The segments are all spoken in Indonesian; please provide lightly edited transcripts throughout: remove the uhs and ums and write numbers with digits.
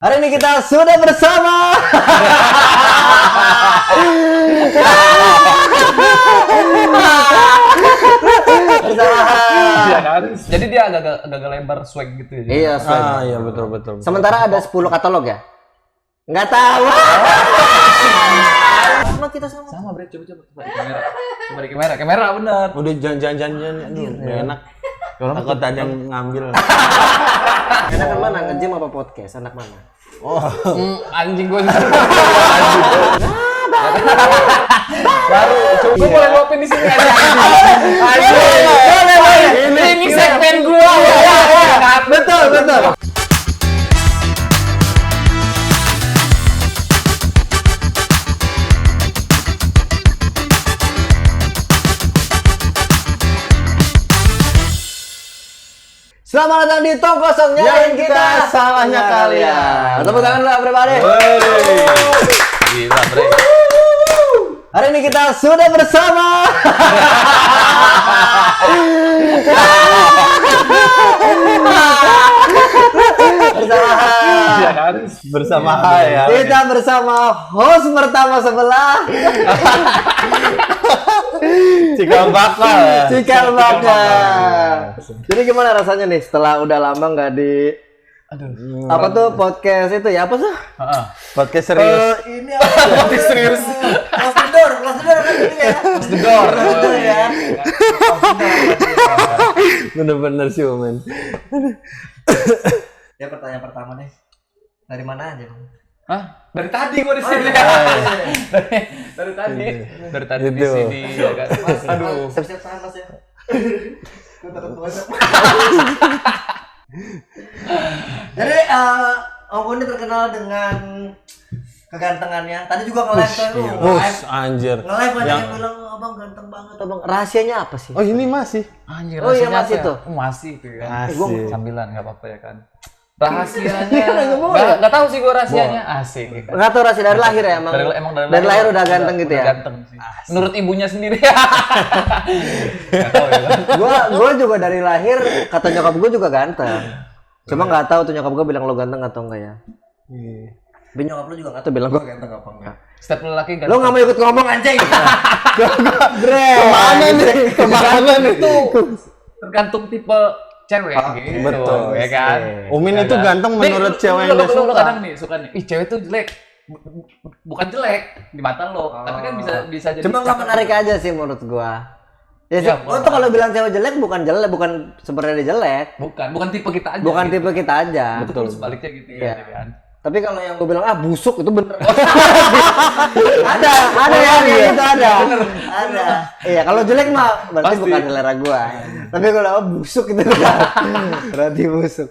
Hari ini kita sudah bersama. Iya kan? Jadi dia agak lebar swag gitu ya. Iya, swag. Iya betul. Sementara ada 10 katalog ya? Nggak tahu. Sama kita sama. Sama bre, coba di kamera. Coba di kamera benar. Udah jangan aduh, nggak enak. Takut ada yang ngambil. Enakan mana, nge-gym apa podcast? Anak mana? Oh, Anjing gua. Baru coba boleh luapin di sini aja. Ini segmen gua. Betul. Selamat datang di Tong Kosong Nyarin kita salahnya kalian. Tepuk tangan dulu everybody. Gila bre. Hari ini kita sudah bersama. bersama ya. Kita bersama host pertama sebelah. Cikal bakal. Jadi gimana rasanya nih setelah udah lama nggak di apa tuh podcast itu ya, apa tuh? Podcast serius. Ini apa? Serius. Close the door kan ini ya. Close the door ya. Bener-bener sih, men. Ya, pertanyaan pertama nih. Dari mana aja, Bang? Hah? Dari tadi gua di sini. Dari tadi di Gitu. sini ya kan. Aduh. Siap-siap sana, Mas ya. Gua takut banget. Jadi Om Kundi terkenal dengan kegantengannya. Tadi juga nge-live kan lu. Anjir. Nge-live banyak yang bilang abang ganteng banget, abang. Rahasianya apa sih? Oh, ini masih. Anjir, Oh iya, rasanya masih apa ya? tuh. Masih tuh ya. Asik. Sambilan enggak apa-apa ya kan. Rahasianya enggak tahu sih gua rahasianya. Asik. Enggak tahu rahasia dari lahir ya emang. Dari lahir udah ganteng gitu ya. Ganteng sih. Menurut ibunya sendiri. Enggak tahu ya. Gua juga dari lahir kata nyokap gua juga ganteng. Cuma nggak tahu tuh nyokap gua bilang lo ganteng atau enggak ya. Tapi nyokap lu juga nggak tahu bilang gua ganteng apa enggak. Setiap lelaki ganteng. Lo nggak mau ikut ngomong anjing. Bre. Kemana nih? Itu tergantung tipe cewek gitu. Betul. Ya kan? Umin Ya itu kan? ganteng menurut cewek yang dia Lu suka. kadang nih suka nih. Ih, cewek tuh jelek. Bukan jelek di mata lo, tapi kan bisa jadi. Cuma nggak menarik aja sih menurut gua. Ya, Ya, lo tuh kalau bilang cewek jelek bukan sebenarnya dia jelek. Bukan tipe kita aja. Bukan gitu. tipe kita aja. Betul sebaliknya gitu Iya. ya kan. Tapi kalau yang gue bilang busuk itu bener. ada yang itu ada. Iya, kalau jelek mah berarti Pasti. bukan selera gua. Tapi kalau busuk itu berarti busuk.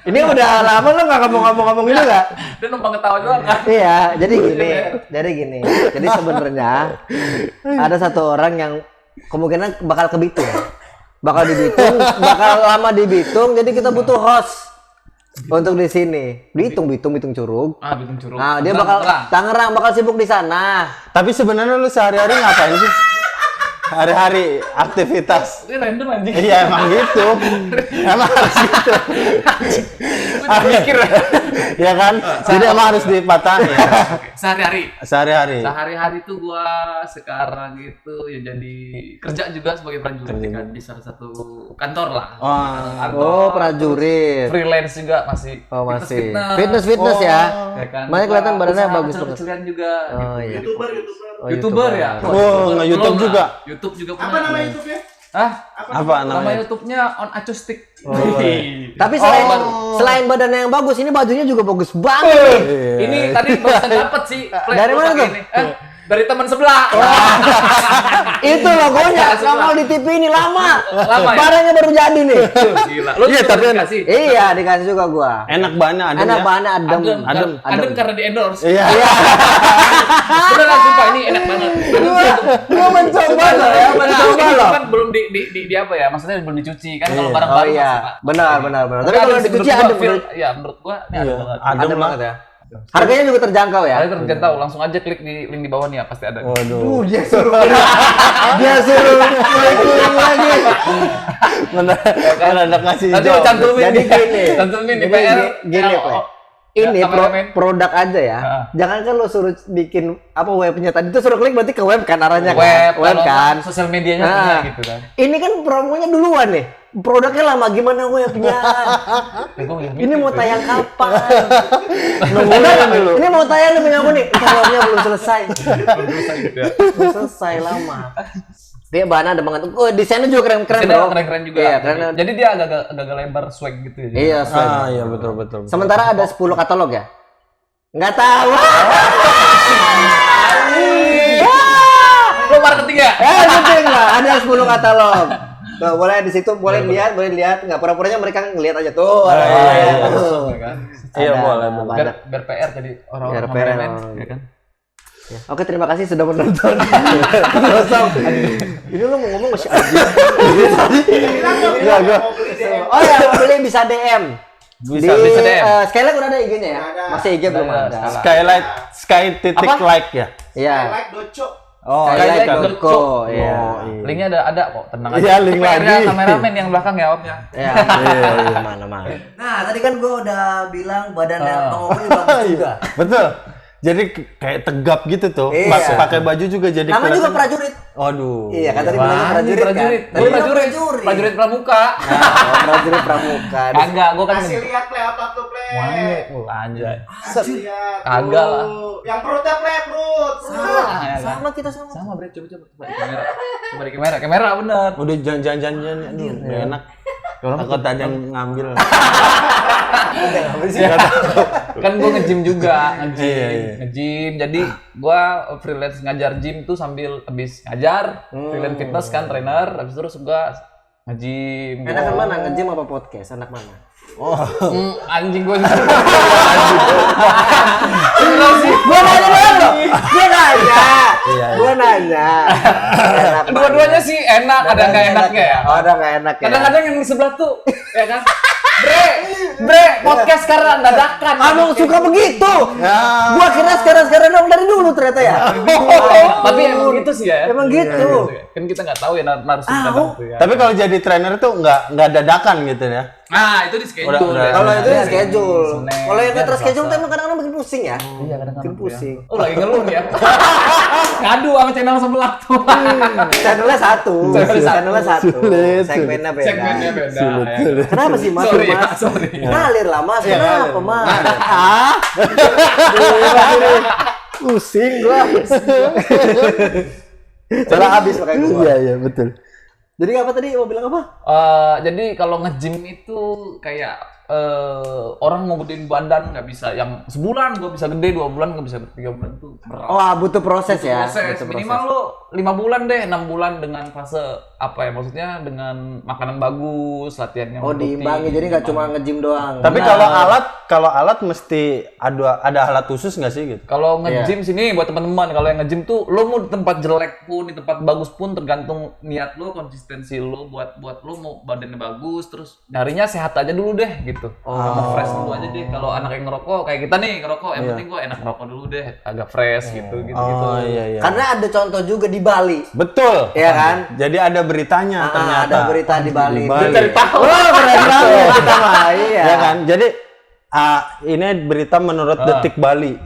Ini udah lama lo nggak ngomong ini nggak? Dia numpang ketawa doang kan. Iya, jadi gini. Jadi sebenarnya ada satu orang yang kemungkinan bakal ke Bitung. Bakal lama di Bitung, jadi kita butuh host. Untuk di sini, Bitung Curug. Bitung Curug. Nah, dia bakal Tangerang bakal sibuk di sana. Tapi sebenarnya lu sehari-hari ngapain sih? Hari-hari aktivitas. Ini random anjing. Iya, emang gitu. Emang harus gitu. Mikir. Ya kan? Jadi emang harus dipatahin. Sehari-hari. Sehari-hari Tuh gua sekarang itu ya jadi kerja juga sebagai prajurit kan di salah satu kantor lah. Oh, prajurit. Freelance juga masih. Oh, masih. Fitness ya. Ya kan. Makanya kelihatan badannya bagus banget. Kecil-kecilan juga. Oh, iya. YouTuber ya. YouTube juga. YouTube juga punya. Apa nama YouTube-nya? Hah? Apa Nama namanya? YouTube-nya On Acoustic. Tapi selain badannya yang bagus, ini bajunya juga bagus banget. Ini tadi barusan dapet sih. Dari mana tuh? Dari teman sebelah. Itu logonya nongol di TV ini lama ya? Barangnya baru jadi nih. Gila. Lu Iya, tapi dikasih. Iya, dikasih juga gua. Enak banget, adem Enak ya. banget, adem. Adem karena di endorse. Iya. Beneran sumpah ini enak banget. Gua mencoba loh ya, mencoba loh. Kan belum di apa ya? Maksudnya belum dicuci kan kalau barang Oh baru. iya, benar. Tapi kalau dicuci adem. Iya, menurut gua ini adem banget. Adem banget ya. Harganya juga terjangkau ya. Kalian terjangkau, langsung aja klik di link di bawah nih ya, pasti ada. Waduh. Dia suruh kuring lagi. Benar. Kan ada kasih Nanti jawab. cantumin Jadi nih. gini. Cantumin di Jadi PR. gini, Pak. ini kameramen. produk aja ya. Jangan kan lo suruh bikin apa webnya tadi itu suruh klik berarti ke web kan arahnya web kan. Sosial medianya punya gitu kan. Ini kan promonya duluan nih. Produknya lama gimana webnya? Ini mau tayang kapan? Nungguin dulu. Ini mau tayang nih punya aku nih. Webnya belum selesai. Belum selesai lama. Dia bahannya ada banget. Oh, desainnya juga keren-keren bro. Keren-keren juga. Iya, keren. Jadi dia agak lebar swag gitu ya. Iya, swag. Iya betul. Sementara ada 10 katalog ya? Nggak tahu. Lo marketing ya? Penting lah. Ada 10 katalog. Tuh, boleh di situ boleh lihat. Nggak pura-puranya mereka ngelihat aja tuh. Iya boleh. Biar PR jadi orang-orang Biar PR, kameramen, ya kan? Ya. Oke, terima kasih sudah menonton. Ini lu mau ngomong masih anjing. Enggak, gua. Oh ya, mau beli bisa DM. Bisa DM. DM. Skylight udah ada IG-nya ya? Masih IG belum ada. Skylight sky like ya. Iya. Like Doco. Oh, Skylight.co. Iya. Linknya ada kok, tenang aja. Iya, link PR-nya lagi. kameramen yang belakang ya, Om ya. Ya. Mana. Nah, tadi kan gua udah bilang badannya Bang Ovi bagus juga. Betul. Jadi kayak tegap gitu tuh. Iya. Pakai baju juga jadi Namanya juga kelihatan- prajurit. Aduh. Iya, kan tadi bilangnya prajurit kan. Gue prajurit pramuka. Prajurit pramuka. Kagak, gue kan Kasih lihat play apa tuh play. anjay. Kasih lihat. Kagak lah. Yang perutnya play perut. Sama kita sama. Sama bre, coba di kamera. Coba di kamera bener. Udah jangan aduh, nggak enak. Takut ada yang ngambil. Kan gue nge-gym juga, Iya. nge-gym. Jadi gue freelance ngajar gym tuh sambil habis ngajar, freelance fitness kan trainer, habis terus gue nge-gym. Enakan mana nge-gym apa podcast? Anak mana? Anjing gue. Gua nanya dulu. Gua nanya. Dua-duanya sih enak, ada nggak enaknya ya. Oh, ada nggak enak ya. Kadang-kadang yang di sebelah tuh, ya kan? Bre, podcast sekarang dadakan. Emang suka begitu. Gua kira sekarang dong dari dulu ternyata ya. Tapi emang gitu sih ya. Emang gitu. Kan kita nggak tahu ya narasumber itu ya. Tapi kalau jadi trainer tuh nggak dadakan gitu ya. Nah, itu di schedule. Udah. Kalau itu di schedule. Senin, Kalau yang nggak terschedule Selasa. tuh emang kadang-kadang bikin pusing ya. Iya, kadang-kadang Bikin pusing. Oh, lagi ngeluh nih ya. Ngadu sama channel sebelah tuh. Channelnya satu. Channelnya satu. Sulit. Segmennya beda. Segmennya beda. ya. Kenapa sih Mas? Sorry ya, Mas? sorry. Ngalir lah Mas. Kenapa Mas? Pusing gua. Salah habis pakai gua. Iya betul. Jadi apa tadi mau bilang apa? Jadi kalau nge-gym itu kayak orang mau gedein badan nggak bisa, yang sebulan gua bisa gede, 2 bulan nggak bisa, 3 bulan tuh berat. Oh, butuh proses ya. Proses Butuh minimal lo 5 bulan deh, 6 bulan dengan fase apa ya, maksudnya dengan makanan bagus, latihan yang Oh, rutin, diimbangi. Jadi nggak cuma nge-gym doang. Tapi kalau alat mesti ada alat khusus nggak sih gitu? Kalau nge-gym sini buat teman-teman, kalau yang nge-gym tuh lo mau di tempat jelek pun, di tempat bagus pun, tergantung niat lo, konsistensi lo buat lo mau badannya bagus, terus nyarinya sehat aja dulu deh gitu. Mau fresh dulu aja deh. Kalau anak yang ngerokok kayak kita nih ngerokok, yang penting gua enak ngerokok dulu deh, agak fresh gitu. Oh iya. Karena ada contoh juga di Bali. Betul. Iya kan? Jadi ada beritanya ternyata. Ada berita di Bali. Cari tahu. Oh, keren banget kita mah. Iya. Ya kan? Jadi ini berita menurut Detik Bali.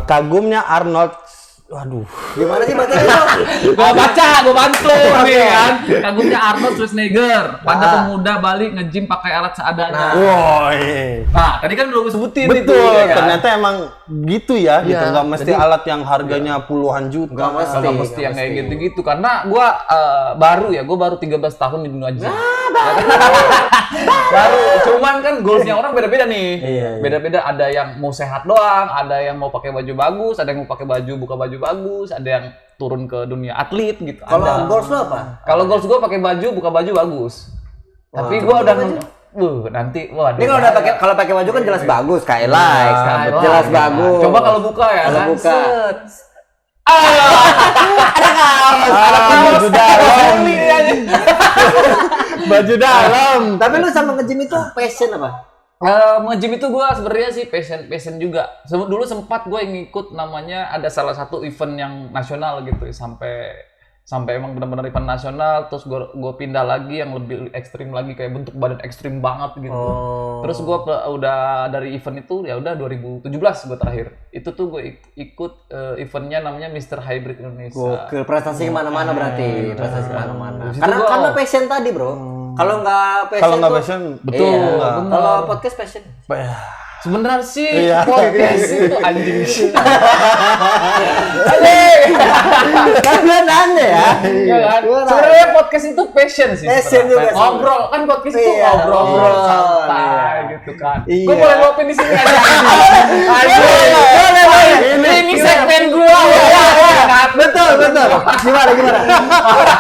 Kagumnya Arnold. Waduh. Gimana sih bacanya? Gua bantu nih kan. Kagumnya Arnold Schwarzenegger. Pada pemuda Bali nge-gym pakai alat seadanya. Woi. Nah, tadi kan udah gua sebutin itu. Betul. Ya kan? Ternyata emang gitu ya. Gitu. Iya, Nggak mesti jadi- alat yang harganya puluhan juta. Nggak mesti. Nggak mesti yang kayak gitu-gitu, karena gua baru 13 tahun di dunia gym. Baru, cuman kan goalsnya orang beda-beda nih. Iya. Beda-beda, ada yang mau sehat doang, ada yang mau pakai baju bagus, ada yang mau pakai baju buka baju bagus, ada yang turun ke dunia atlet gitu. Kalau ada. goals lo apa? Kalau goals gua pakai baju buka baju bagus. Tapi gua udah nanti Ini kalau pakai baju kan jelas bagus, kayak likes, jelas bagus. Coba kalau buka ya. Kalau kan? buka. Set. Ada baju dalam. Baju dalam. Tapi lu sama nge-gym itu passion apa? Nge-gym itu gue sebenarnya sih passion juga. Dulu sempat gue ngikut namanya, ada salah satu event yang nasional gitu sampai sampai emang benar-benar event nasional, terus gue pindah lagi yang lebih ekstrim lagi kayak bentuk badan ekstrim banget gitu. Terus gue udah dari event itu ya udah 2017 gue terakhir. Itu tuh gue ikut eventnya namanya Mr. Hybrid Indonesia. Gokil, prestasi kemana-mana berarti, prestasi kemana-mana. Di situ Karena passion tadi bro. Kalau nggak passion, Kalau nggak tuh- passion, Betul. Iya. bener. Kalau podcast passion. Sebenarnya sih Iya. podcast itu anjing sih. Kalian aneh ya. Iya kan? Gua Sebenarnya podcast itu passion sih. Passion sebenarnya. juga, Ngobrol kan podcast itu Iya, ngobrol ngobrol. santai gitu kan. Iya. Gue boleh luapin di sini aja. Ini segmen gua. Betul. Gimana?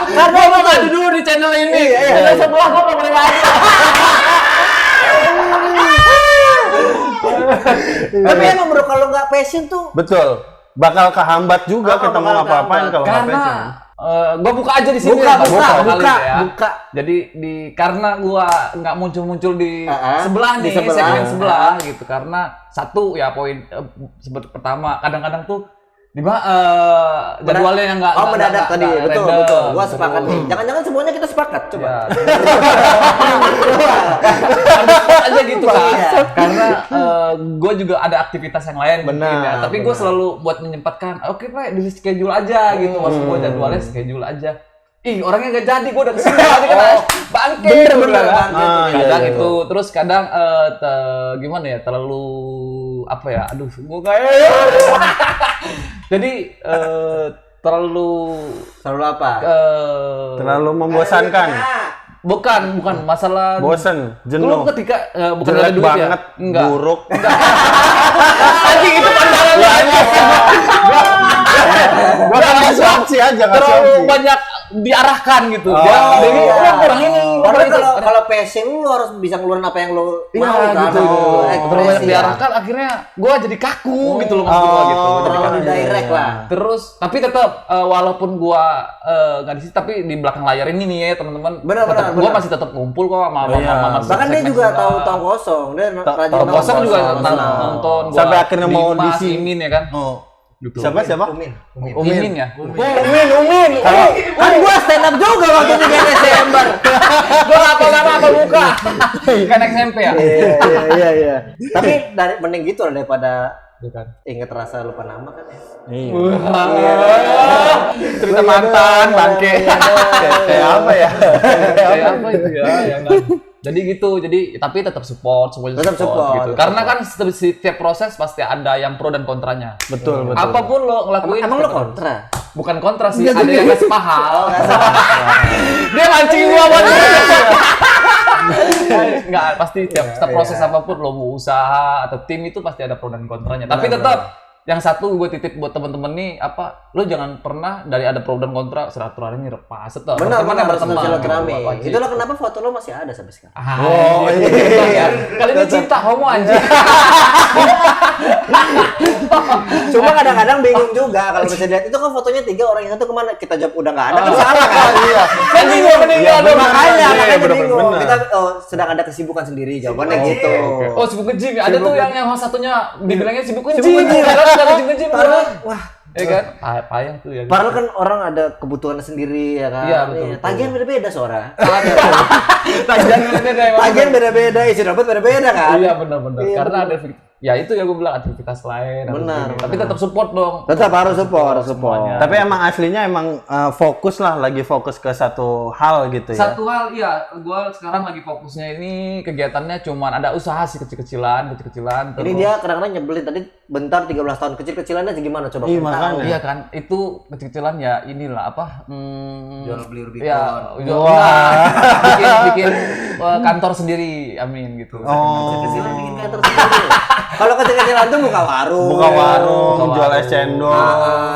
Karena gua maju dulu di channel ini. Channel sebelah gua nggak boleh maju. Tapi emang bro kalau nggak passion tuh betul. Bakal kehambat juga kita mau bakal ngapa-ngapain kehambat. kalau nggak Karena passion. gua buka aja di sini. Buka, Bang. buka. Buka. Jadi karena gua nggak muncul di di sebelah nih, sebelah. segmen sebelah gitu. Karena satu ya poin pertama kadang-kadang tuh jadwalnya yang nggak mendadak tadi. Betul. random. Gua sepakat nih. Jangan-jangan semuanya kita sepakat. Coba. Ya. aja gitu kan. Iya. Karena gue juga ada aktivitas yang lain mungkin ya. Tapi gue benar. selalu buat menyempatkan. Oke Pak, di schedule aja gitu. Maksud gue jadwalnya schedule aja. Ih orangnya nggak jadi, gue udah kesini tadi kan bangke. Bener, kan. bangke. Kadang iya. itu, terus kadang gimana ya, terlalu apa ya? Aduh, gue kayak jadi terlalu Selalu apa? Terlalu membosankan. bukan masalah Bosen, Lu jenuh, ketika bukan jelek ada duit ya? banget, Enggak. buruk. Anjing itu pandangan lu anjing. Gua kan ngasih opsi aja, ngasih Terlalu opsi. banyak diarahkan gitu. Oh, Jadi iya. lu kurang ini. Karena kalau passion lu harus bisa ngeluarin apa yang lu Iya mau kan. gitu. Terlalu Ekspresi banyak ya. diarahkan akhirnya gua jadi kaku gitu loh maksud gua gitu. Jadi Terlalu kaku. direct lah. Terus tapi tetap walaupun gua nggak di situ tapi di belakang layar ini nih ya teman-teman. Benar, tetap- benar. Gua masih tetap ngumpul kok sama Iya. Bahkan dia juga tahu tong kosong. Dia rajin Tahun nonton kosong juga kosong. nonton. Gua Sampai akhirnya mau Dimas, audisi. Imin ya kan. Oh. Gitu. Siapa? Umin. Imin ya. Umin. Kan gua stand up juga waktu itu di Desember. Gua apa nama apa muka. Kan SMP ya. Iya. Tapi mending gitu lah daripada Bukan. inget rasa lupa nama kan ya. Iya. Cerita mantan bangke. Kayak apa ya? Kayak apa itu ya? Ya enggak. Jadi gitu, tapi tetap support, semuanya Tetap support, gitu. tetap Karena kan setiap proses pasti ada yang pro dan kontranya. Betul. Apapun lo ngelakuin, Emang lu tetap- kontra? bukan kontra sih, ada yang ngasih pahal. Dia mancing gua buat Enggak, pasti setiap proses apapun lo mau usaha atau tim itu pasti ada pro dan kontranya. Tapi tetap yang satu gue titip buat temen-temen nih lo jangan pernah dari ada pro dan kontra silaturahmi lepas. Tetap Benar, berteman yang harus berteman. silaturahmi. Wajib. Itulah kenapa foto lu masih ada sampai sekarang. Oh iya. Kali ini cinta homo anjing. Cuma kadang-kadang bingung juga kalau bisa lihat itu kan fotonya 3 orang yang satu kemana kita jawab udah nggak ada kan salah kan. Iya. Anjing gua meninggal dong. Makanya Iya, bener, bingung. bener. Kita sedang ada kesibukan sendiri jawabannya gitu. Oh sibuk ngejim ya. Ada tuh yang host satunya dibilangnya sibuk Sibuk ngejim. ngejim. Padahal udah ngejim-ngejim. Wah, Ya kan? Payah tuh ya. padahal kan orang ada kebutuhan sendiri ya kan. Iya, betul. Tagihan beda-beda suara. Tagihan beda-beda emang. Tagihan beda-beda, isi dompet beda-beda kan. Iya benar-benar. Iya, Karena ada ya itu ya gue bilang aktivitas lain. harus Benar, gini. Tapi tetap support dong. Tetap harus support. Semuanya. Tapi emang aslinya fokus lah, lagi fokus ke satu hal gitu ya. Satu hal, iya, gue sekarang lagi fokusnya ini kegiatannya cuman ada usaha sih kecil-kecilan. Ini terus- dia kadang-kadang nyebelin tadi bentar 13 tahun kecil-kecilannya gimana coba Iya, kita tahu. makanya. Iya kan, itu kecil-kecilan ya inilah apa? Jual beli Rubicon. Ya, Wah. bikin kantor sendiri, amin gitu. Kecil-kecilan bikin kantor sendiri. Kalau kecil-kecilan tuh buka warung. Buka warung, Buka jual warung. es cendol.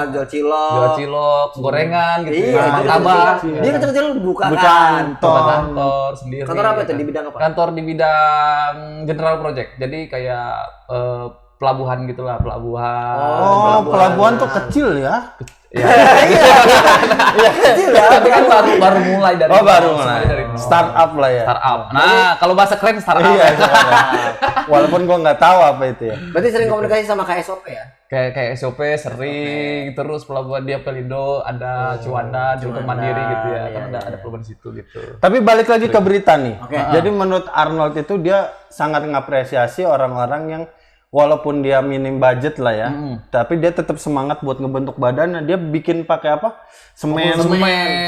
Jual cilok. Jual cilok, gorengan gitu. Iya, ya, dia martabak. kecil-kecil. Dia kecil-kecil buka Buka kantor. Buka kantor sendiri. Kantor apa itu? gitu. Di bidang apa? Kantor di bidang general project. Jadi kayak pelabuhan gitulah, pelabuhan. Oh, pelabuhan tuh kecil ya. Ya. Kecil ya. Tapi kan baru mulai dari Oh, baru nol, mulai. semuanya dari Startup lah ya. Startup. Nah, kalau bahasa keren startup. Iya, walaupun gua nggak tahu apa itu ya. Berarti sering komunikasi sama KSOP ya? Kayak SOP sering, terus pelabuhan dia Pelindo, ada Ciwandan, Cilegon Mandiri gitu ya. Kan ada pelabuhan situ gitu. Tapi balik lagi ke berita nih. Oke. Jadi menurut Arnold itu dia sangat mengapresiasi orang-orang yang walaupun dia minim budget lah ya, tapi dia tetap semangat buat ngebentuk badannya. Dia bikin pakai apa? Semen,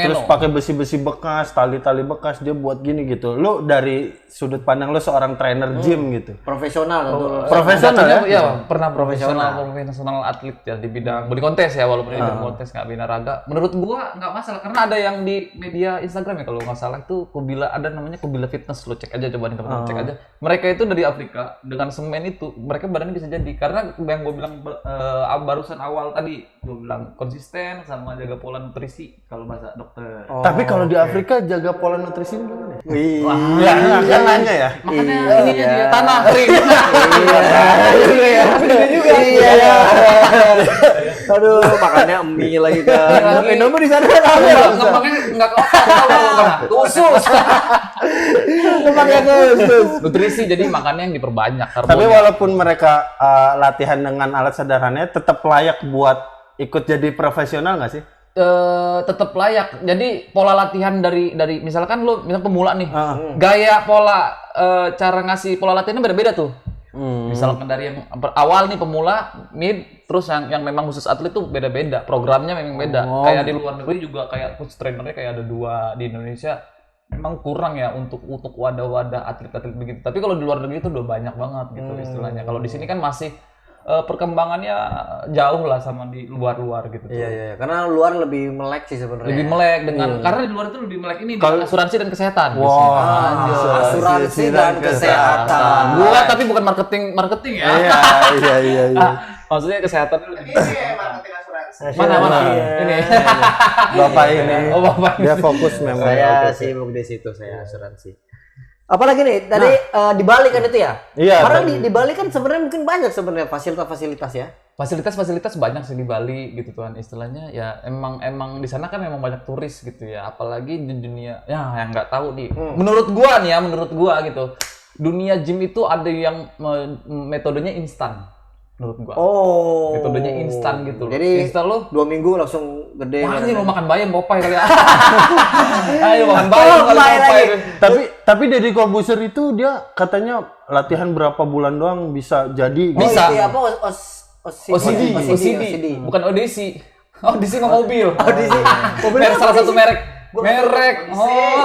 terus pakai besi-besi bekas, tali-tali bekas, dia buat gini gitu. Lu dari sudut pandang lu seorang trainer gym gitu. Profesional tentu. Profesional ya? Iya, pernah profesional atlet ya di bidang body contest ya, walaupun di bidang kontes nggak binaraga. Menurut gua nggak masalah karena ada yang di media Instagram ya kalau nggak salah itu Kubila, ada namanya Kubila Fitness, lo cek aja, coba nih teman-teman cek aja. Mereka itu dari Afrika dengan semen itu mereka badannya bisa jadi karena yang gua bilang barusan awal tadi gua bilang konsisten sama jaga pola nutrisi kalau bahasa dokter. Tapi kalau di Afrika jaga pola nutrisi gimana? Iya. Ya, kan nanya ya. Makanya ini dia tanah kering. Iya. Aduh, makannya mie lagi kan. Minumnya di sana kan. Ngembangnya nggak ke otak, tahu khusus. Ngembangnya khusus. Nutrisi jadi makannya yang diperbanyak. Tapi walaupun mereka latihan dengan alat sederhananya, tetap layak buat ikut jadi profesional nggak sih? Tetap layak. Jadi pola latihan dari misalkan lo misal pemula nih, gaya pola cara ngasih pola latihannya beda-beda tuh. Misalkan dari yang awal nih pemula, mid, terus yang memang khusus atlet tuh beda-beda. Programnya memang beda. Kayak di luar negeri juga kayak coach trainernya kayak ada 2 di Indonesia. Memang kurang ya untuk wadah-wadah atlet-atlet begitu. Tapi kalau di luar negeri itu udah banyak banget gitu istilahnya. Kalau di sini kan masih perkembangannya jauh lah sama di luar-luar gitu. Iya. Karena luar lebih melek sih sebenarnya. Lebih melek dengan karena di luar itu lebih melek ini dengan asuransi dan kesehatan. Asuransi dan kesehatan. Gua tapi bukan marketing ya. Iya. Maksudnya kesehatan itu lebih. Ini marketing asuransi. Mana? Ini. Bapak ini. Oh, Bapak. Dia fokus memang. Saya sibuk di situ, saya asuransi. Apalagi nih, tadi di Bali kan itu ya? Iya, Karena tadi. di Bali kan sebenarnya mungkin banyak sebenarnya fasilitas-fasilitas ya. Fasilitas banyak sih di Bali gitu tuan istilahnya ya emang di sana kan memang banyak turis gitu ya apalagi di dunia ya yang nggak tahu nih menurut gua gitu dunia gym itu ada yang metodenya instan menurut gua. Oh. Metodenya instan gitu loh. Jadi instan lo 2 minggu langsung gede. wah ini mau makan bayam Popeye kali ya. Ayo makan bayam kali Popeye Popeye. Tapi Deddy Corbuzier itu dia katanya latihan berapa bulan doang bisa jadi. Oh, Bisa. itu apa? OCD. Bukan Odesi. Odesi mah mobil. Audisi. Mobil Merek apa salah satu sih? merek.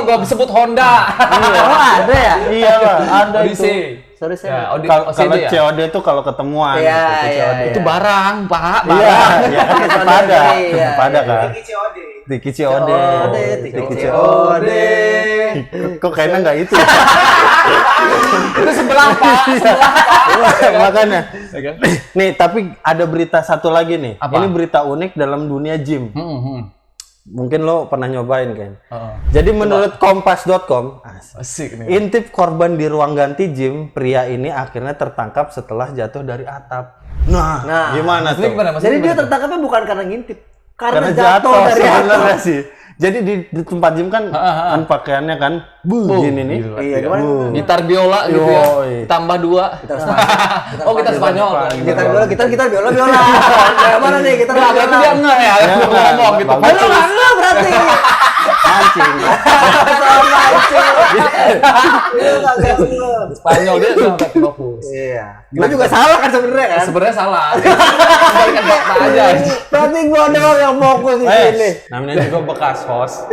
Gua sebut Honda. Oh, ada ya? Iya lah, ada itu. Odesi. Sorry, Ya, saya. Kalau OCD ya. COD itu kalau ketemuan. Iya, gitu, iya, COD. Itu barang, Pak. Iya, Barang. iya kan tetap ada. Iya, Tetap ada kan. Ini COD. Tiki COD. Tiki Tiki COD. Kok kayaknya nggak itu? Itu sebelah, Pak. Makanya. Nih, tapi ada berita satu lagi nih. Apa? Ini berita unik dalam dunia gym. Mungkin lo pernah nyobain kan? Jadi menurut kompas.com, Asik nih. intip korban di ruang ganti gym, pria ini akhirnya tertangkap setelah jatuh dari atap. Nah, gimana Maksudnya tuh? gimana? Jadi dia tertangkapnya bukan karena ngintip, Karena karena jatuh dari sebenarnya sih. Jadi di tempat gym kan pakaiannya kan gini nih. Gila. Iya, gimana? Gitar biola gitu ya. Yoi. Tambah 2. Oh, gitar Spanyol. Gitar biola. Kayak mana nih? Gitar Nah, berarti dia enggak ya? Ngomong gitu. bagus. Lu enggak berarti. Mancing. Spanyol dia enggak fokus. Iya. Gua juga salah kan sebenarnya kan? Sebenarnya salah. Kembalikan fakta aja. Berarti gua doang yang fokus di sini. Namanya juga bekas host.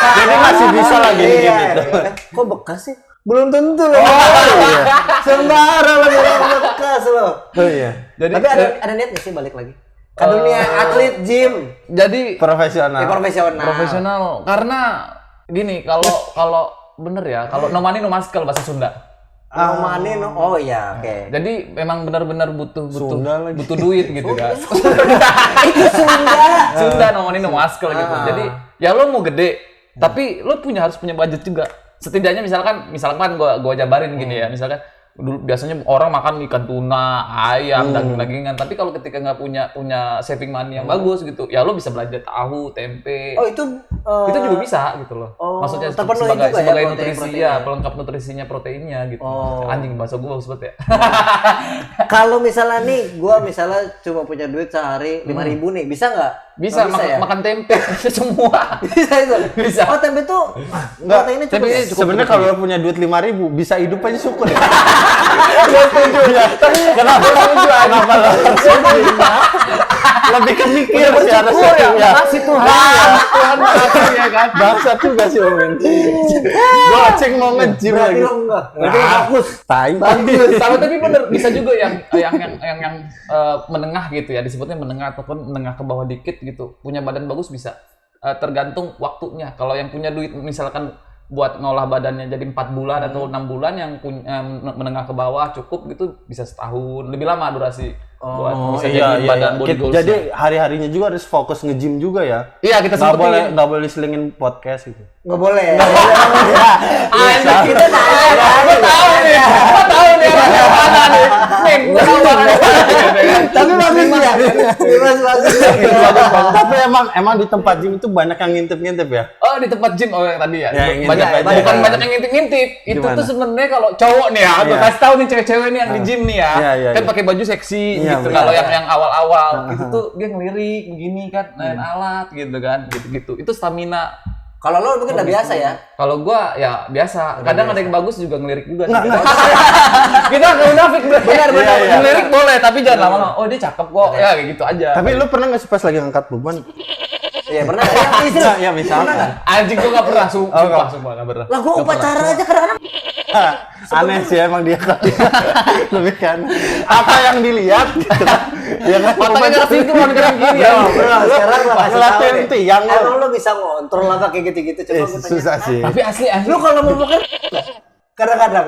Jadi masih bisa lah gini-gini tuh. Kok bekas sih? Belum tentu loh. Sembarang lo bilang bekas lo. Oh iya. Jadi Tapi ada niat nggak sih balik lagi? Ke dunia atlet gym. jadi Profesional. Profesional. profesional karena gini kalau bener ya kalau no money no muscle bahasa Sunda. Mani no. Oh iya, oke. Jadi memang benar-benar butuh Sunda lagi. butuh duit gitu kan. Itu Sunda. Sunda no money no muscle gitu. Jadi ya lo mau gede tapi lo harus punya budget juga. Setidaknya misalkan gua jabarin gini ya. Misalkan Dulu biasanya orang makan ikan tuna, ayam, daging-dagingan. Tapi kalau ketika nggak punya saving money yang bagus gitu, ya lo bisa belanja tahu, tempe. Oh, itu Itu juga bisa gitu loh. Oh, Maksudnya terpenuhi sebagai juga ya sebagai protein- nutrisi proteinnya. ya, pelengkap nutrisinya, proteinnya gitu. Oh. Anjing bahasa gue bagus banget ya. kalau misalnya nih, gua misalnya cuma punya duit sehari 5.000 nih, bisa nggak? Bisa, Nggak makan, ya? makan tempe semua. Bisa itu. Bisa. Oh, tempe tuh proteinnya cukup. Tempe ya? cukup. Sebenarnya kalau lo punya duit 5.000 bisa hidup aja syukur ya. Gue setuju ya. Kenapa kenapa lo harus lebih ke mikir sih harusnya ya. Makasih Tuhan. Tuhan makasih ya kan. Bangsat juga sih Om Enti. Gue acing mau nge-gym Berarti lagi. lo enggak. Berarti lo fokus. Tai. Sama tapi bener bisa juga yang menengah gitu ya, disebutnya menengah ataupun menengah ke bawah dikit gitu, punya badan bagus bisa. Tergantung waktunya. Kalau yang punya duit misalkan buat ngolah badannya jadi 4 bulan atau 6 bulan, yang punya menengah ke bawah cukup gitu bisa setahun, lebih lama durasi buat bisa jadi badan body goals. Jadi hari-harinya juga harus fokus nge-gym juga ya. Iya, kita Nggak boleh sempetin. nggak boleh selingin podcast gitu. Nggak boleh. Kita tahu nih yang mana nih. Nih, gua tahu banget. Tapi bagus ya. Bagus. Tapi emang di tempat gym itu banyak yang ngintip-ngintip ya. Oh, di tempat gym yang tadi ya. Ya, yang Banyak ngintip aja. bukan banyak yang ngintip-ngintip. Itu Gimana? tuh sebenarnya kalau cowok nih ya, gua Iya. kasih tahu nih cewek-cewek nih yang di gym nih ya. Iya, iya, Kan iya. pakai baju seksi Iya, gitu. benar. Kalau yang awal-awal itu tuh dia ngelirik begini kan, main alat gitu kan, gitu-gitu. Itu stamina. Kalau lo mungkin udah biasa ya. Kalau gua ya biasa. Kadang ada yang bagus juga ngelirik juga. sih. Kita nggak munafik bro. Benar. Iya. Ngelirik boleh, tapi jangan lama-lama. Oh, dia cakep kok. Ya kayak gitu aja. Tapi lu pernah nggak sih pas lagi ngangkat beban? Iya, pernah nggak? Ya, istri. Ya misalnya. Anjing gua nggak pernah. Sumpah nggak pernah. Lah, gua upacara aja kadang-kadang. Aneh sih emang dia lebih kan apa yang dilihat gitu kan. Ya kan Matanya nggak sinkron keren gini ya. Bro, sekarang lo kasih tahu Ngelatih deh. tiang lo. Emang lo bisa ngontrol apa kayak gitu-gitu? Coba gue tanya. Susah sih. Tapi asli. Lo kalau mau makan kadang-kadang.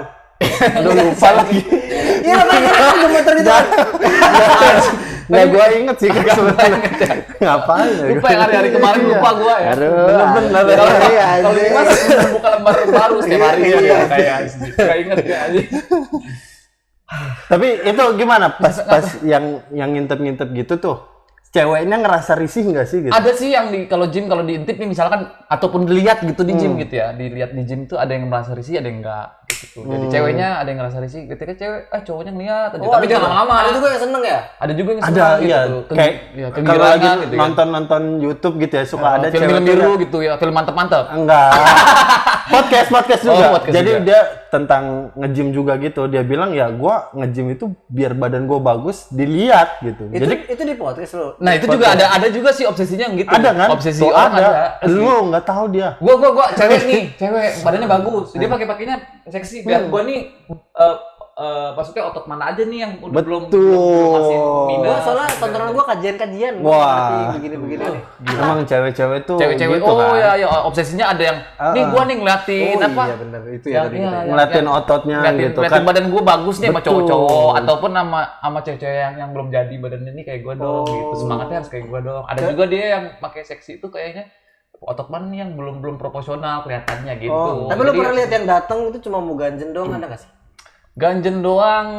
Aduh lupa lagi. Iya, kadang-kadang gemeter gitu kan. Nggak gua inget sih kan sebenarnya. Ngapain ya? Lupa yang hari-hari kemarin lupa gua ya. Aduh. Bener. Iya, Kalau ini mas buka lembar baru setiap hari ya. Kayak nggak inget ya anjing. Tapi itu gimana pas yang ngintip-ngintip gitu tuh? Ceweknya ngerasa risih nggak sih gitu? Ada sih yang kalau diintip nih misalkan ataupun dilihat gitu di gym gitu ya. Dilihat di gym tuh ada yang merasa risih, ada yang enggak gitu. Jadi ceweknya ada yang ngerasa risih, ketika cewek cowoknya ngeliat aja. Tapi jangan lama-lama. Ada juga yang seneng ya? Ada juga yang Ada senang iya gitu. kayak Ya, kalau lagi kegirangan gitu ya. nonton YouTube gitu ya suka ada film-film cewek biru tuh gitu ya, film mantep-mantep. enggak podcast juga. Podcast Jadi juga. dia tentang nge-gym juga gitu. Dia bilang ya gua nge-gym itu biar badan gua bagus dilihat gitu. Jadi Itu di podcast lo. Nah, itu juga ada juga sih obsesinya yang gitu. ada kan? Obsesi Tuh orang ada. Lu nggak tahu dia. Gua cewek badannya bagus. Dia pakainya seksi biar gua nih maksudnya otot mana aja nih yang udah belum masih minus. Gua soalnya tontonan gua kajian-kajian. Gua Wah. ngerti begini-begini nih. Emang cewek-cewek tuh Cewek-cewek gitu kan. ya obsesinya ada yang nih gua nih ngeliatin Oh apa? iya benar itu ya tadi kita. Ngeliatin ototnya gitu ngeliatin kan. badan gua bagus nih sama Betul. cowok-cowok ataupun sama cewek-cewek yang belum jadi badannya nih kayak gua dong gitu. Semangatnya harus kayak gua dong. Ada juga dia yang pakai seksi itu kayaknya otot mana nih yang belum proporsional kelihatannya gitu. Oh, tapi lo Jadi, pernah lihat yang datang itu cuma mau ganjen doang ada nggak sih? ganjen doang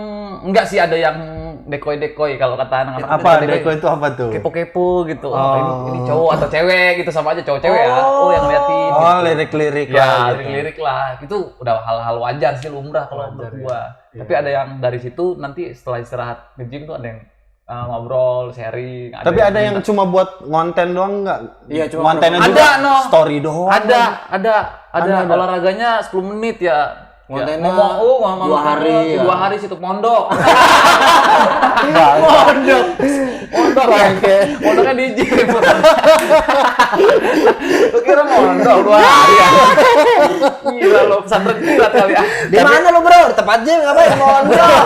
enggak sih, ada yang dekoy kalau kata anak-anak. Apa deko itu apa tuh? Kepo-kepo gitu. Oh, ini cowok atau cewek gitu, sama aja cowok-cewek ya. Oh, yang ngeliatin. Oh, gitu. lirik-lirik Ya, lah gitu. lirik-lirik lah. Itu udah hal-hal wajar sih, lumrah kalau menurut gua. Tapi ada yang dari situ nanti setelah istirahat nge-gym tuh ada yang ngobrol, sharing. Tapi ada yang cuma buat konten doang nggak? Iya, cuma kontennya ada, juga no. story doang. Ada olahraganya 10 menit ya. Kontennya ngomong 2 hari ya. 2 hari situ pondok. Pondok. Pondoknya di gym. Lu kira mondok 2 hari ya? Gila lo, pesantren kilat kali ya. Di mana lo bro? Di tempat gym ngapain mondok?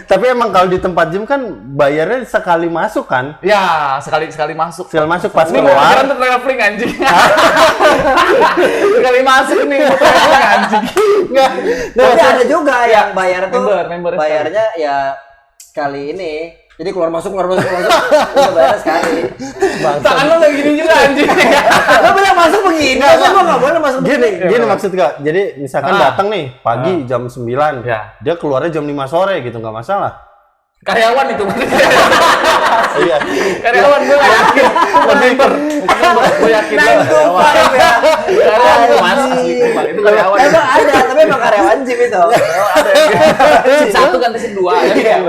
Tapi emang kalau di tempat gym kan bayarnya sekali masuk kan? Ya, sekali masuk. Sekali masuk pas Ini mau pikiran keluar. tuh traveling anjing. Sekali masuk nih mau traveling anjing. Tapi ada juga yang bayar tuh member bayarnya ya sekali ini Jadi keluar masuk. Udah bayar sekali. Tangan lo kayak gini juga anjing. Lo bilang masuk begini, masa gua nggak boleh masuk begini? Gini maksud gua. Jadi misalkan datang nih pagi jam 9, Ya. dia keluarnya jam 5 sore gitu, nggak masalah. Karyawan itu. Iya. Karyawan gue nggak yakin. Member. Gue yakin lo karyawan. Karyawan gue masuk sih. Itu karyawan. Emang ada, tapi emang karyawan gym itu. Ada. Sim 1 ganti sim 2 ya.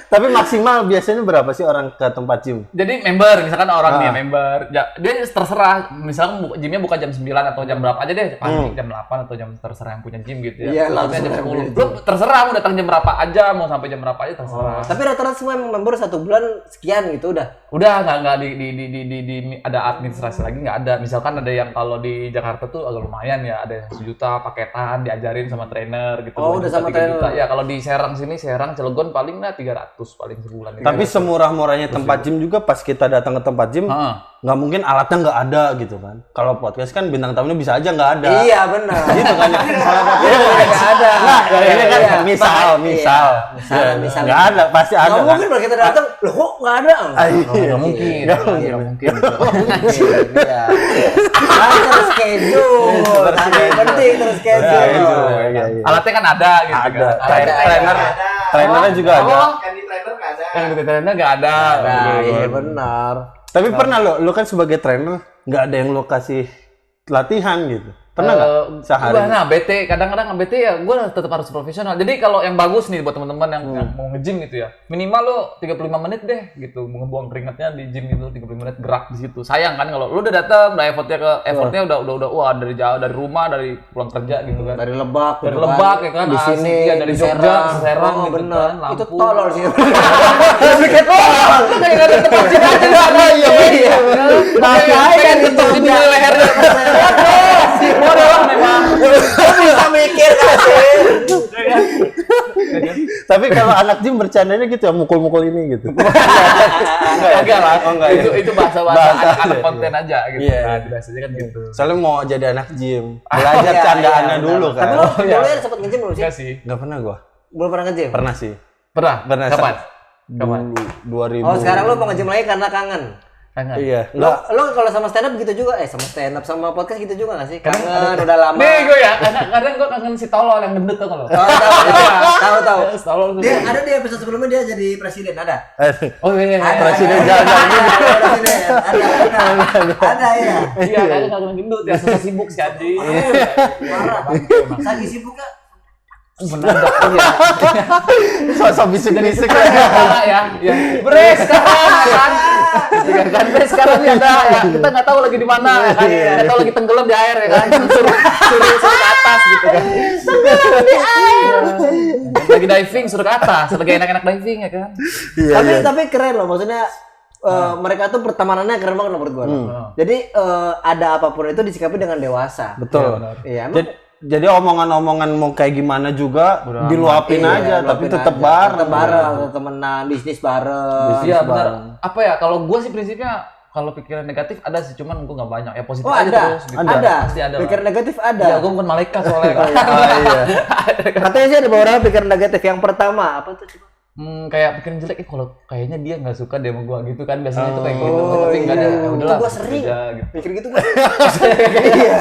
Tapi maksimal biasanya berapa sih orang ke tempat gym? Jadi member, misalkan orang nih member, dia terserah, misalkan gymnya buka jam 9 atau jam berapa aja deh, pagi jam 8 atau jam terserah yang punya gym gitu ya. Iya, Maksudnya jam langsung 10. Lu terserah mau datang jam berapa aja, mau sampai jam berapa aja terserah. Tapi rata-rata semua emang member 1 bulan sekian gitu udah. Udah nggak di ada administrasi lagi nggak ada. Misalkan ada yang kalau di Jakarta tuh agak lumayan ya, ada 1 juta paketan diajarin sama trainer gitu. Oh, 2 udah juta, sama 3 juta. trainer. Ya kalau di Serang sini, Cilegon paling 300 paling sebulan. Tapi semurah-murahnya tempat gym juga pas kita datang ke tempat gym, nggak mungkin alatnya nggak ada gitu kan. Kalau podcast kan bintang tamunya bisa aja nggak ada. Iya benar. Gitu kan ya. Kalau podcast Nggak ada. Nah, ini kan Iya. misal. Misal. Nggak ada, pasti ada. Nggak kan? mungkin kalau kita datang, loh kok nggak ada? Nggak mungkin. Nggak mungkin. Iya. Terus schedule. Penting terus schedule. Iya. Alatnya kan ada gitu Ada. kan. Trainernya juga ada. Kan di trainer nggak ada. Yang di trainer nggak ada. Nah, iya benar. Tapi pernah lo kan sebagai trainer nggak ada yang lo kasih latihan gitu? Pernah nggak sehari? Nah, BT kadang-kadang BT ya gue tetap harus profesional. Jadi kalau yang bagus nih buat teman-teman yang mau nge-gym gitu ya, minimal lo 35 menit deh gitu ngebuang keringatnya di gym itu 35 menit gerak di situ. Sayang kan kalau lo udah datang, udah effortnya udah wah dari jauh dari rumah, dari pulang kerja gitu kan. Dari Lebak, Dari gitu Lebak ya kan, di asik, sini ya, dari di Jogja, Serang oh, gitu bener. kan, Itu Lampung. tolol sih. Lebih kayak tolol. Itu kayak nggak ada tempat gym aja nggak ada. Iya. Makanya gitu di leher. Bodoh lah memang. Bisa mikir kan sih. Tapi kalau anak gym bercandanya gitu ya, mukul-mukul ini gitu. Enggak lah. Oh, enggak ya? Itu bahasa anak konten aja gitu. Iya. Nah, biasanya kan gitu. Soalnya mau jadi anak gym, belajar candaannya dulu kan. Tapi lo dulu sempet nge-gym belum sih? Enggak sih. Nggak pernah gua. Belum pernah nge-gym? Pernah sih. Pernah? Kapan? Kapan? Dulu 2000. Oh sekarang lo mau nge-gym lagi karena kangen? Kangen. Iya. Lo Enggak. kalau sama stand up gitu juga? Sama stand up sama podcast gitu juga nggak sih? Kangen udah lama. Nih gue ya, kadang gue kangen si tolol yang gendut tuh kalau. Tahu. Tolol tuh. Dia ada di episode sebelumnya dia jadi presiden ada. Oh iya. Presiden jalan-jalan gitu. Presiden ada ya. Iya, kayaknya kangen gendut ya, susah sibuk si anjing. Marah. Lagi sibuk gak? Benar iya. Sosok bisik-bisik Ya. Bre sekarang ya kan. Kan bre sekarang ya ada ya. Kita nggak tahu lagi di mana ya kan. Nggak tahu lagi tenggelam di air ya kan. Suruh ke atas gitu kan. Tenggelam di air. Lagi diving suruh ke atas, lagi enak-enak diving ya kan. Tapi keren loh maksudnya. Mereka tuh pertemanannya keren banget menurut gua. Jadi ada apapun itu disikapi dengan dewasa. Betul. Iya, emang Jadi omongan-omongan mau kayak gimana juga diluapin aja, tapi tetap bareng. Tetap bareng, temenan, bisnis bareng. Iya benar. Apa ya? Kalau gue sih prinsipnya kalau pikiran negatif ada sih, cuman gue nggak banyak. Ya positif Oh aja ada, terus. Gitu. ada. Pasti ada. Pikiran negatif Ya ada. gue bukan malaikat soalnya. Kan. Iya. Katanya sih ada beberapa pikiran negatif. Yang pertama apa tuh? Coba? Kayak pikiran jelek, kalau kayaknya dia nggak suka deh sama gue gitu kan, biasanya itu kayak gitu, tapi nggak ada, iya. ya udahlah. Itu gua sering. aja, gitu. Mikir gitu gua.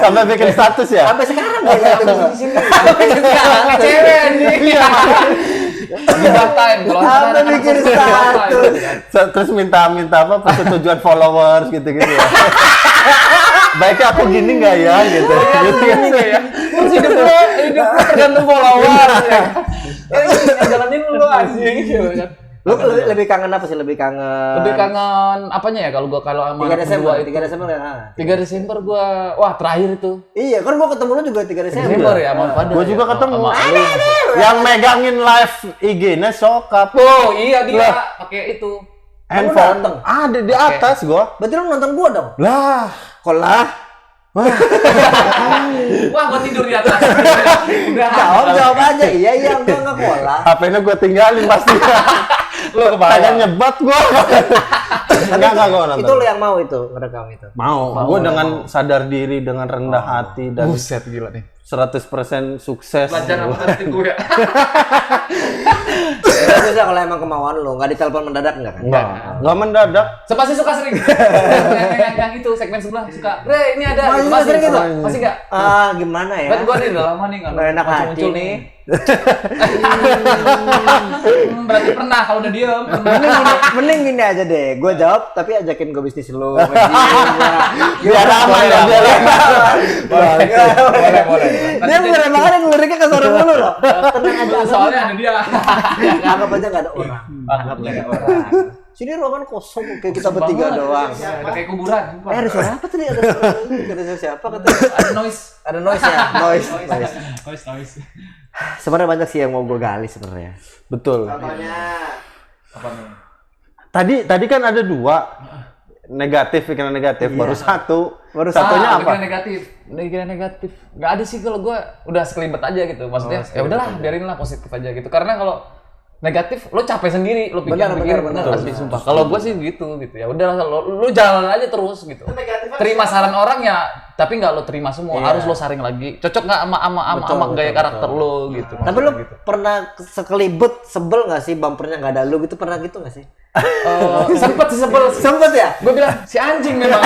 Sampai bikin status ya. Sampai sekarang kayak gitu. Sampai sekarang cewek anjing. Gibah time kalau Sampai anak-anak mikir sosial gibah time, status. gitu kan. Terus minta apa persetujuan followers gitu-gitu ya. Baiknya aku gini nggak ya gitu. Gitu kan. ya. Terus hidup lo tergantung follower ya. Jalanin lu anjing gitu kan. Lu lebih kangen apa sih? Lebih kangen Apanya ya kalau sama 3 anak Desember, kedua itu. 3 Desember ya. 3 Desember gua terakhir itu. Iya, kan gua ketemu lu juga 3 Desember. Desember ya, mau pada. Gua juga ketemu. Sama lu. Yang megangin live IG-nya sokap. Oh, iya dia pakai itu. Handphone dateng? ada di atas gua. Berarti lu nonton gua dong? Lah, Kok lah? Wah, gua tidur di atas. Udah. Jawab aja. Iya, enggak kolah. HP-nya gua tinggalin pasti. Lu Pengen kebayang. nyebat gua. Enggak gua nonton. Itu lu yang mau itu, ngerekam itu. Mau. Gua dengan sadar diri, dengan rendah hati dan Buset gila nih. 100% sukses. Belajar apa tadi gue ya? Bagus lah kalau emang kemauan lo, nggak ditelepon mendadak nggak kan? Enggak mendadak. Sepasti suka sering. yang itu segmen sebelah suka. Re, ini ada. Masih suka sering gitu? Masih enggak? Gimana ya? Kan gua nih udah lama nih enggak Nggak enak hati muncul nih. Berarti pernah kalau udah diem. Mending gini aja deh, gue jawab tapi ajakin gue bisnis lo. Biar aman ya, biar aman. Boleh. Dia bener banget yang liriknya ke suara mulu loh. Tenang aja, Soalnya ada dia. anggap aja nggak ada orang. Anggap nggak ada orang. Sini ruangan kosong kayak kita bertiga doang. Ada kayak kuburan. Ada suara apa tadi? Ada suara siapa katanya? Ada noise. Ada noise ya? Noise. Noise. Sebenarnya banyak sih yang mau gue gali sebenarnya. Betul. Contohnya. Apa nih? Tadi kan ada 2 negatif, pikiran negatif, baru satu. Satunya apa? Pikiran negatif. Gak ada sih kalau gue udah sekelibet aja gitu. Maksudnya ya udahlah, biarin lah positif aja gitu. Karena kalau negatif, lo capek sendiri, lo pikir bener asli sumpah. Kalau gue sih gitu. Ya udah, lo jalan aja terus gitu. Terima saran orang ya, tapi nggak lo terima semua. Harus lo saring lagi. Cocok nggak sama gaya karakter lo gitu. Tapi lo pernah sekelibet sebel nggak sih bumpernya nggak ada lo gitu, pernah gitu nggak sih? Sempet sih sebel. Sempet ya? Gue bilang si anjing memang.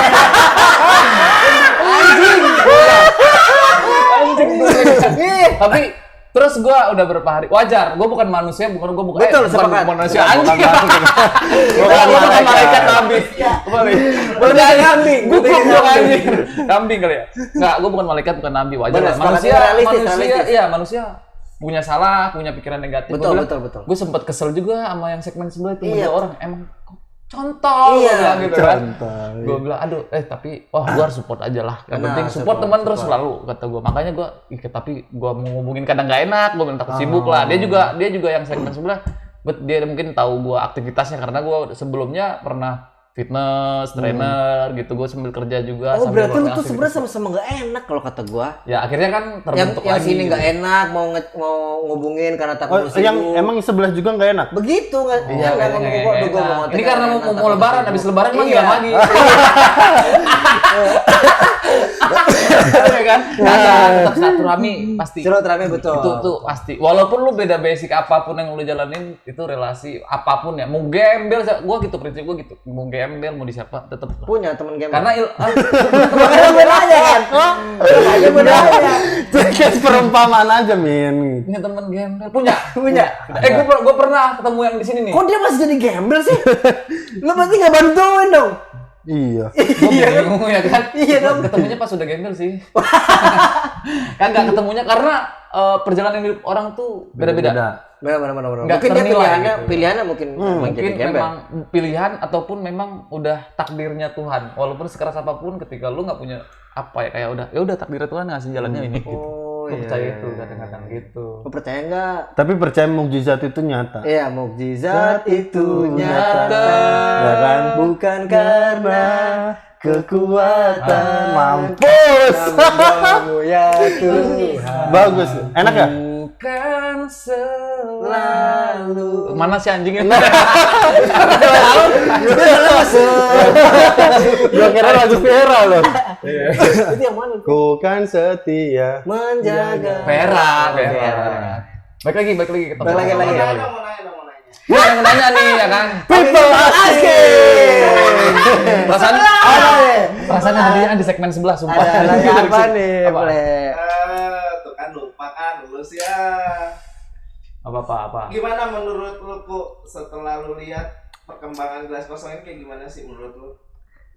Anjing. Tapi terus gue udah berapa hari wajar, gue bukan manusia, bukan Betul, sepakat. manusia anjing. Bukan Bukan malaikat kambing. Bukan kambing. Gue bukan anjing. Kambing kali ya? Enggak, gue bukan malaikat, bukan nabi. Wajar Bener, lah. sepakat. Manusia, Realistis. iya manusia punya salah, punya pikiran negatif. Betul. Gue sempet kesel juga sama yang segmen sebelah itu. Iya. Ada orang emang contol Iya, bilang gitu kan. Contol. Gue bilang aduh tapi gue harus support aja lah. Yang Benar, penting support teman terus selalu kata gue. Makanya gue tapi gue mau ngomongin kadang nggak enak, gue bilang takut sibuk lah. Dia juga yang segmen sebelah, dia mungkin tahu gue aktivitasnya karena gue sebelumnya pernah fitness, trainer gitu. Gue sambil kerja juga. Oh sambil berarti lu tuh aktivitas. sebenarnya sama-sama nggak enak kalau kata gua. Ya akhirnya kan terbentuk Yang lagi. sini nggak enak mau ngubungin karena takut lu Yang sibuk. emang sebelah juga nggak enak. Begitu nggak? Iya, nggak kayaknya ngomong gua, aduh, gua mau enak. ngontek Ini karena enak, mau takut lebaran, sibuk. habis lebaran mah Iya. hilang lagi. Iya kan? Tetap silaturahmi pasti. Silaturahmi betul. Itu tuh pasti. Walaupun lu beda basic apapun yang lu jalanin, itu relasi apapun ya. Mau gembel, gua gitu prinsip gua gitu. Mau gembel, mau di siapa, tetap Punya teman game. karena makanya gue nanya kan. Makanya gue nanya. Kayak perumpamaan aja, Min. punya temen gembel, punya. Punya. Gua pernah ketemu yang di sini nih. Kok dia masih jadi gembel sih? Lu pasti nggak bantuin dong. Iya. Gua bingung ya kan. Iya dong. Ketemunya pas udah gembel sih. Kan nggak ketemunya karena perjalanan hidup orang tuh beda-beda. Benar. Nggak Mungkin dia ternilai gitu. pilihannya mungkin emang jadi Mungkin gembel. memang pilihan ataupun memang udah takdirnya Tuhan. Walaupun sekeras apapun ketika lu nggak punya apa ya kayak udah takdir Tuhan ngasih jalannya ini gitu. Oh Gua iya. percaya itu kadang-kadang gitu. Lu percaya nggak? Tapi percaya mukjizat itu nyata. Iya, mukjizat itu nyata. Ya kan? Bukan karena kekuatan. Mampus. Kamu ya Tuhan. Bagus. Enak ya? Bukan selalu. Mana si anjingnya? Gua kira lagu Vera loh. Itu yang mana? Ku kan setia. Menjaga. Vera. Baik lagi ke topik. Balik lagi. Mau nanya. Gua yang nanya nih ya kan. People asking. Perasaan hadiah di segmen sebelah sumpah. Ada lagi apa nih? Apa? Boleh. Tuh kan lupa kan lulus ya. Apa? Gimana menurut lu kok setelah lu lihat perkembangan gelas kosong ini kayak gimana sih menurut lu?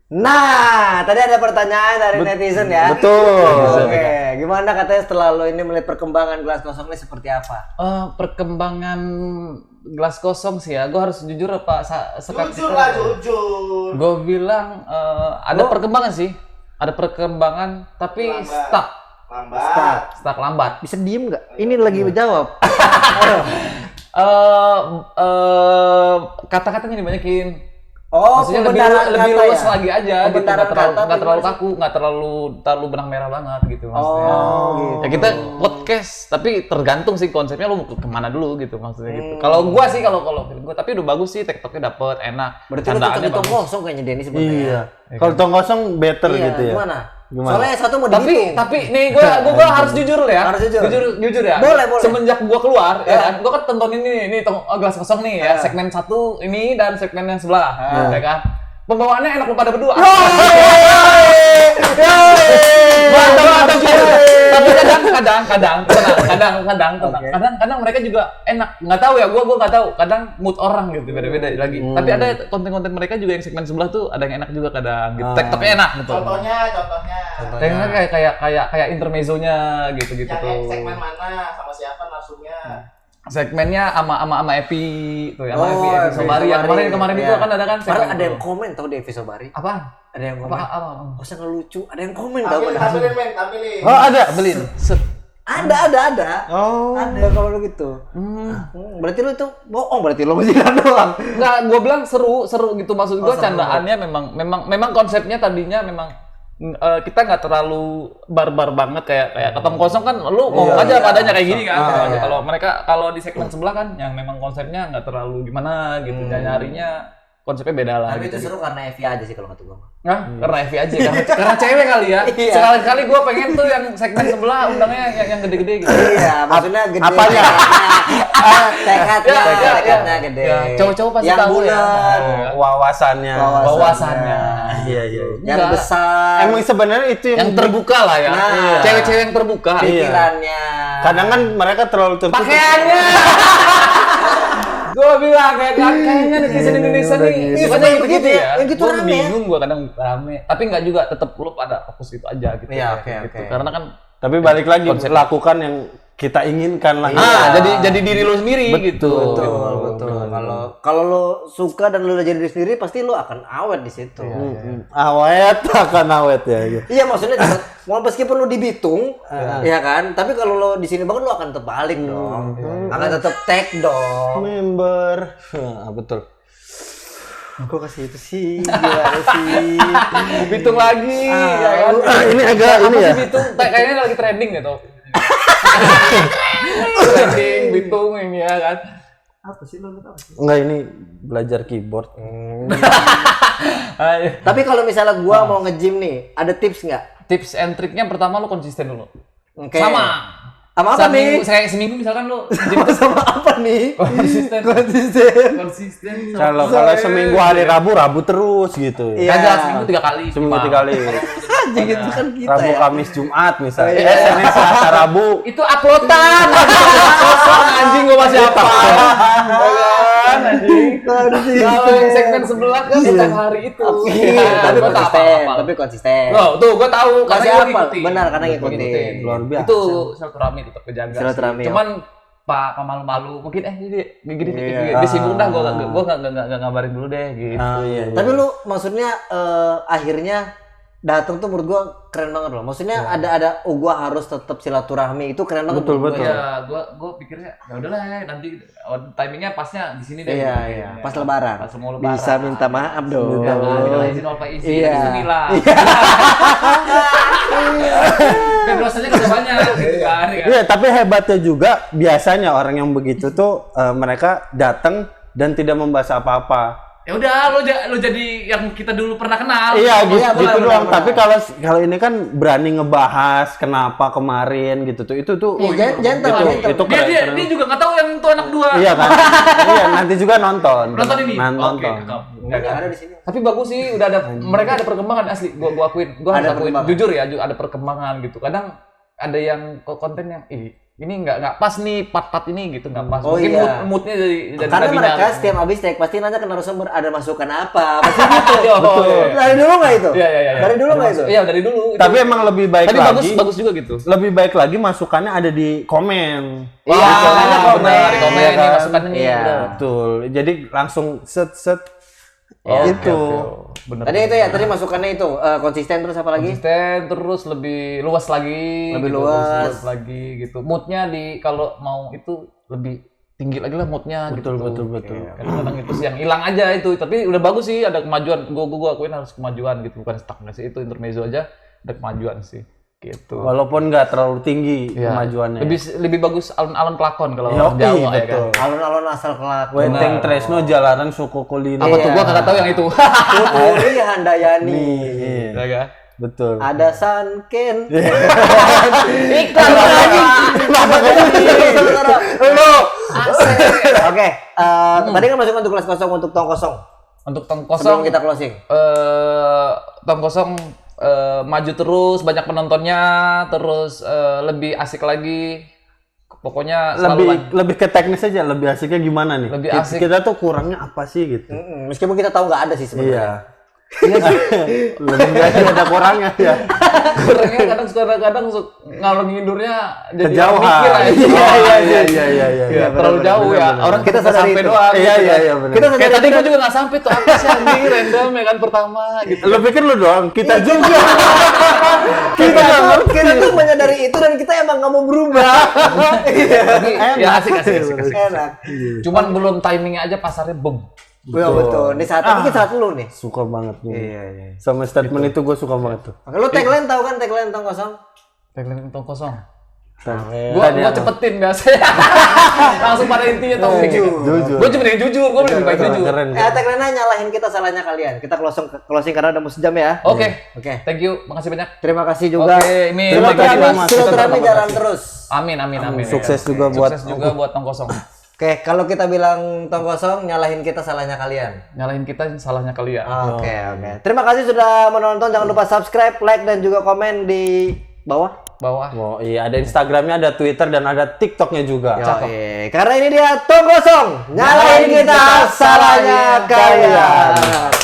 Nah, tadi ada pertanyaan dari netizen ya. Betul. Oke, gimana katanya setelah lo ini melihat perkembangan gelas kosong ini seperti apa? Perkembangan gelas kosong sih ya. Gue harus jujur apa Jujur lah, jujur. Gue bilang ada perkembangan sih. Ada perkembangan tapi Lambat. stuck lambat. Bisa diem nggak? Ini lagi menjawab. Kata-katanya dibanyakin. Oh, Maksudnya pembenaran lebih kata luas ya? lagi aja gitu. Pembenaran Nggak terlalu kata kaku, nggak terlalu benang merah banget gitu maksudnya. Oh, gitu. Ya kita podcast, tapi tergantung sih konsepnya lu mau kemana dulu gitu maksudnya gitu. Kalau gua sih kalau film gua, tapi udah bagus sih, TikToknya dapet, enak. Berarti lo cocok Candaannya itu bagus. kosong kayaknya Denny sebenarnya. Iya. Kalau tong kosong better Iya, gitu ya. gimana? Gimana? Soalnya yang satu mau dihitung. Tapi nih gua harus jujur ya. Harus jujur. Jujur ya. Boleh. Semenjak gua keluar ya kan, gua kan tonton ini gelas kosong nih ya, segmen 1 ini dan segmen yang sebelah, ya kan. Pembawaannya enak lu pada berdua. Tapi kadang mereka juga enak. Nggak tahu ya, gua nggak tahu. Kadang mood orang gitu beda-beda lagi. Tapi ada konten-konten mereka juga yang segmen sebelah tuh ada yang enak juga kadang. Gitu. TikToknya enak gitu. Contohnya. Kayaknya kayak intermezzonya gitu-gitu Yang tuh. segmen mana sama siapa narsumnya? Segmennya ama Epi tuh ya, sama Oh, Epi Sobari yang kemarin Iya. itu kan ada kan segmen. Padahal ada yang itu. komen tau di Evi Sobari. Apaan? Ada yang komen. Apa? Masa ngelucu, ada yang komen tau Tampilin, padahal. men, tampilin. Oh, ada. Beliin. Set. Ada. Oh. Ada kalau lu gitu. Berarti lu itu bohong berarti lu masih doang. Enggak, gua bilang seru gitu maksud gua seru. candaannya memang konsepnya tadinya memang kita nggak terlalu barbar banget kayak ketemu kosong kan lu ngomong aja padanya kayak gini kan. Kalau mereka kalau di segmen sebelah kan yang memang konsepnya nggak terlalu gimana gitu. Nyarinya konsepnya beda lah. Tapi gitu. itu seru karena Evi aja sih kalau kata gua. Nah, karena Evi aja karena cewek kali ya. Iya. Sekali-kali gue pengen tuh yang segmen sebelah undangnya yang gede-gede gitu. Iya, maksudnya gede. Apanya? Tekadnya gede. Ya, cowok-cowok pasti yang tahu ya. bulat, Wawasannya. Wawasannya. Iya. yang Enggak. besar, Emang sebenarnya itu Yang terbuka lah ya. Nah. Cewek-cewek yang terbuka. pikirannya. kadang kan mereka terlalu tertutup. Pakaiannya. Gue bilang kayaknya netizen Indonesia nih Iya, sukanya begitu gitu-gitu ya. ya. Yang gitu Gue rame. bingung gue kadang rame. Tapi nggak juga tetap lu pada fokus itu aja gitu. Iya, ya, oke. gitu. Karena kan Tapi balik lagi Konsep. lakukan yang kita inginkan lah. jadi diri lu sendiri gitu. Betul. Kalau lo suka dan lo udah jadi diri sendiri, pasti lo akan awet di situ. Awet akan awet ya. Iya, maksudnya mau meskipun lo di Bitung, ya kan. Tapi kalau lo di sini banget lo akan tetap balik dong, akan tetap tag dong. Member. Betul. Kok kasih itu sih, gimana sih? Bitung lagi, ya kan? Ini agak Apa ini sih ya. Bitung? Kayaknya lagi trending gitu. Trending Bitung ini ya kan. Apa sih lo apa sih? Enggak, ini belajar keyboard. Ayo. Tapi kalau misalnya gua mau nge-gym nih, ada tips nggak? Tips and triknya pertama lu konsisten dulu. Oke. Sama apa nih? Seminggu misalkan lu gym itu Sama apa nih? konsisten. Konsisten. Kalau seminggu hari Rabu terus gitu. Iya. Kagak seminggu 3 kali. Seminggu cuma. 3 kali. Anjing itu kan kita Rabu, ya. Kamis, Jumat misalnya. Iya. Senin, Selasa, Rabu. Itu uploadan. Kosong anjing gua masih apa? Kan anjing. Kalau yang segmen sebelah kan setiap hari itu. Iya, tapi Gua tak konsisten. apa-apa. Tapi konsisten. Loh, tuh gua tahu karena Masih gua hafal. ngikutin. Benar, karena Gua ngikutin. Luar biasa. Itu silaturahmi tetap kejaga. Silaturahmi, sih. Cuman Pak malu-malu mungkin dia gini Iya. dia sibuk dah gua enggak ngabarin dulu deh gitu. Iya. Tapi lu maksudnya akhirnya datang tuh menurut gua keren banget loh. Maksudnya ada gua harus tetap silaturahmi itu keren banget. Betul, menurut gua. betul. Ya, gua pikirnya ya udahlah nanti timingnya pasnya di sini deh. Iya, gitu. iya. Pas lebaran. Pas mau lebaran. Bisa minta maaf dong. Ya, kita izin wal faizin, Iya. bismillah. Kan dosanya kan banyak gitu kan. ya. Iya, tapi hebatnya juga biasanya orang yang begitu tuh mereka datang dan tidak membahas apa-apa. Ya udah lo jadi yang kita dulu pernah kenal. Iya, gitu, Iya, gitu benar, doang. benar. Tapi kalau ini kan berani ngebahas kenapa kemarin gitu tuh. Itu tuh Iya, gentle, gentle. itu Dia, keren. dia, keren. dia juga nggak tahu yang itu anak dua. Iya kan? Iya, nanti juga nonton. Nonton ini. Nonton. Oke, cakep. Nggak ada di sini. Tapi bagus sih, udah ada mereka ada perkembangan asli. Gua akuin, gua harus Ada akuin. perkembangan. Jujur ya, ada perkembangan gitu. Kadang ada yang konten yang ini nggak pas nih part-part ini gitu nggak pas. Oh, Mungkin iya. moodnya dari Karena tadinya. mereka setiap habis take pasti nanya ke narasumber ada masukan apa. Pasti gitu. Betul. Dari dulu nggak itu? Iya. Dari dulu nggak itu? Iya dari dulu. Tapi emang lebih baik Tapi lagi. bagus juga gitu. Lebih baik lagi masukannya ada di komen. Iya, makanya komen. benar, di komen Iya ini kan? masukannya nih. Iya. Udah. Betul. Jadi langsung set Oh, gitu. oke. Bener. Tadi itu ya, tadi masukannya itu konsisten terus apa lagi? Konsisten terus lebih luas lagi. Lebih gitu, luas. lagi gitu. Moodnya kalau mau itu lebih tinggi lagi lah moodnya Betul, gitu. betul. Kadang-kadang itu sih yang hilang aja itu. Tapi udah bagus sih ada kemajuan. Gua akuin harus kemajuan gitu. Bukan stagnasi itu intermezzo aja ada kemajuan sih. Gitu. Walaupun nggak terlalu tinggi Iya. kemajuannya. Lebih bagus alun-alun pelakon kalau Yoi, orang Jawa ya kan. betul. Alun-alun asal kelak. Wenteng Tresno jalanan suku kuliner. Apa tuh gua kagak tahu yang itu. Putri Handayani. Iya. Ya kan? Betul. Ada Sanken. Iklan lagi. Oke, tadi kan masuk untuk kelas kosong untuk tong kosong. Untuk tong Sebelum kosong kita closing. tong kosong maju terus, banyak penontonnya, terus lebih asik lagi. Pokoknya selalu Lebih ke teknis aja, lebih asiknya gimana nih? Lebih Kita- asik. Kita tuh kurangnya apa sih gitu? Meskipun kita tahu nggak ada sih sebenarnya. Lebih aja ada kurangnya ya. kurangnya kadang ngalor ngidurnya jadi Kejauhan. mikir aja. Iya. Terlalu jauh ya. Orang Kita kita sadari sampai itu. doang. Iya, gitu kan. iya, benar. Kita Kayak sadari tadi itu gue juga nggak sampai tuh apa sih anjing random ya kan pertama gitu. Lo pikir lu doang? Kita juga. kita tuh menyadari itu dan kita emang nggak mau berubah. Tapi ya asik. Enak. Cuman belum timingnya aja pasarnya bom. Betul. Ini saat mungkin saat lu nih. Suka banget gue. Iya. Sama statement itu gue suka banget tuh. Oke, lu tagline tahu kan tagline tong kosong? Tagline tong kosong. Iya. Gua cepetin biasanya. Langsung pada intinya tong Jujur. Gue cuma yang jujur, gue lebih baik jujur. Keren. Tagline-nya nyalahin kita, salahnya kalian. Kita closing karena udah mau sejam ya. Oke. Oke. Thank you, makasih banyak. Terima kasih juga. Oke, ini Terima kasih, Mas. Silaturahmi jalan terus. Amin. Sukses juga buat Sukses juga buat tong kosong. Oke, kalau kita bilang tong kosong, nyalahin kita, salahnya kalian. Nyalahin kita salahnya kalian. Oke. Terima kasih sudah menonton. Jangan lupa subscribe, like, dan juga komen di bawah. Bawah. Oh iya, ada Instagramnya, ada Twitter, dan ada TikToknya juga. Yoi. Karena ini dia tong kosong, nyalahin kita, salahnya kalian.